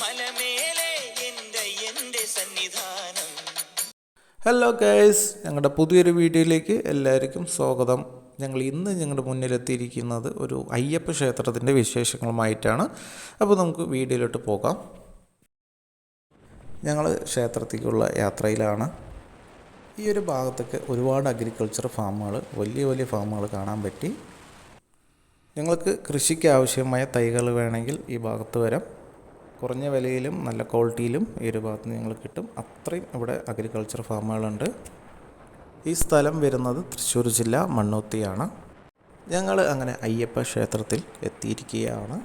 മലമേലെ എൻ്റെ Sannidhanam. Hello guys, ഞങ്ങളുടെ പുതിയൊരു വീഡിയോയിലേക്ക് എല്ലാവർക്കും സ്വാഗതം. ഞങ്ങൾ ഇന്ന് ഞങ്ങളുടെ മുന്നിലെത്തിയിരിക്കുന്നത് ഒരു അയ്യപ്പ ക്ഷേത്രത്തിൻ്റെ വിശേഷങ്ങളുമായിട്ടാണ്. അപ്പോൾ നമുക്ക് വീഡിയോയിലോട്ട് പോകാം. ഞങ്ങൾ ക്ഷേത്രത്തിലേക്കുള്ള യാത്രയിലാണ്. ഈ ഒരു ഭാഗത്തൊക്കെ ഒരുപാട് അഗ്രികൾച്ചർ ഫാമുകൾ, വലിയ ഫാമുകൾ കാണാൻ പറ്റി. ഞങ്ങൾക്ക് കൃഷിക്ക് ആവശ്യമായ തൈകൾ വേണമെങ്കിൽ ഈ ഭാഗത്ത് വരാം. കുറഞ്ഞ വിലയിലും നല്ല ക്വാളിറ്റിയിലും ഈ ഒരു ഭാഗത്ത് നിങ്ങൾ കിട്ടും. അത്രയും ഇവിടെ അഗ്രികൾച്ചർ ഫാമുകളുണ്ട്. ഈ സ്ഥലം വരുന്നത് തൃശ്ശൂർ ജില്ല മണ്ണുത്തിയാണ്. ഞങ്ങൾ അങ്ങനെ അയ്യപ്പ ക്ഷേത്രത്തിൽ എത്തിയിരിക്കുകയാണ്.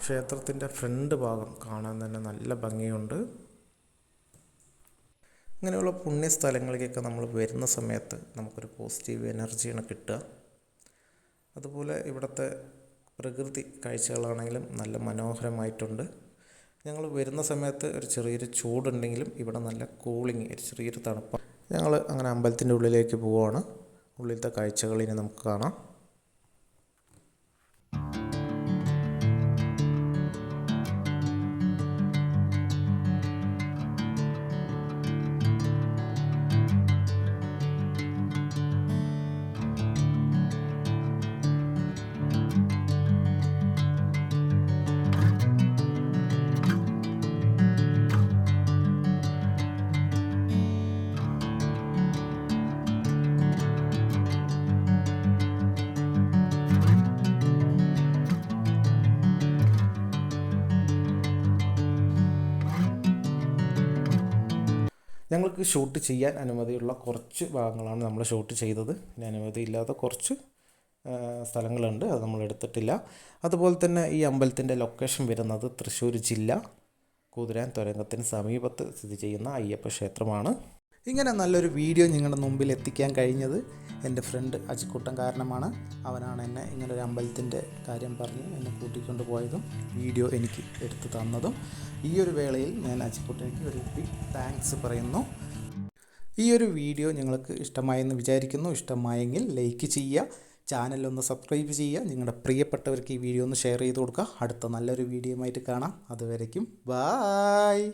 ക്ഷേത്രത്തിൻ്റെ ഫ്രണ്ട് ഭാഗം കാണാൻ തന്നെ നല്ല ഭംഗിയുണ്ട്. ഇങ്ങനെയുള്ള പുണ്യസ്ഥലങ്ങളിലേക്കൊക്കെ നമ്മൾ വരുന്ന സമയത്ത് നമുക്കൊരു പോസിറ്റീവ് എനർജിയാണ് കിട്ടുക. അതുപോലെ ഇവിടുത്തെ പ്രകൃതി കാഴ്ചകളാണെങ്കിലും നല്ല മനോഹരമായിട്ടുണ്ട്. ഞങ്ങൾ വരുന്ന സമയത്ത് ഒരു ചെറിയൊരു ചൂടുണ്ടെങ്കിലും ഇവിടെ നല്ല കൂളിങ്, ഒരു ചെറിയൊരു തണുപ്പാണ്. ഞങ്ങൾ അങ്ങനെ അമ്പലത്തിൻ്റെ ഉള്ളിലേക്ക് പോവുകയാണ്. ഉള്ളിലത്തെ കാഴ്ചകൾ ഇനി നമുക്ക് കാണാം. ഞങ്ങൾക്ക് ഷൂട്ട് ചെയ്യാൻ അനുമതിയുള്ള കുറച്ച് ഭാഗങ്ങളാണ് നമ്മൾ ഷൂട്ട് ചെയ്തത്. ഇനി അനുമതിയില്ലാത്ത കുറച്ച് സ്ഥലങ്ങളുണ്ട്, അത് നമ്മൾ എടുത്തിട്ടില്ല. അതുപോലെ തന്നെ ഈ അമ്പലത്തിൻ്റെ ലൊക്കേഷൻ വരുന്നത് തൃശ്ശൂർ ജില്ല കുതിരാൻ തുരങ്കത്തിന് സമീപത്ത് സ്ഥിതി ചെയ്യുന്ന അയ്യപ്പ ക്ഷേത്രമാണ്. ഇങ്ങനെ നല്ലൊരു വീഡിയോ നിങ്ങളുടെ മുമ്പിൽ എത്തിക്കാൻ കഴിഞ്ഞത് എൻ്റെ ഫ്രണ്ട് അജിക്കുട്ടൻ കാരണമാണ്. അവനാണ് എന്നെ ഇങ്ങനൊരു അമ്പലത്തിൻ്റെ കാര്യം പറഞ്ഞ് എന്നെ കൂട്ടിക്കൊണ്ട് പോയതും വീഡിയോ എനിക്ക് എടുത്തു തന്നതും. ഈ ഒരു വേളയിൽ ഞാൻ അജിക്കുട്ടനിക്ക് ഒരു ബിഗ് താങ്ക്സ് പറയുന്നു. ഈ ഒരു വീഡിയോ നിങ്ങൾക്ക് ഇഷ്ടമായെന്ന് വിചാരിക്കുന്നു. ഇഷ്ടമായെങ്കിൽ ലൈക്ക് ചെയ്യുക, ചാനലൊന്ന് സബ്സ്ക്രൈബ് ചെയ്യുക, നിങ്ങളുടെ പ്രിയപ്പെട്ടവർക്ക് ഈ വീഡിയോ ഒന്ന് ഷെയർ ചെയ്ത് കൊടുക്കുക. അടുത്ത നല്ലൊരു വീഡിയോയുമായിട്ട് കാണാം. അതുവരേക്കും ബായ്.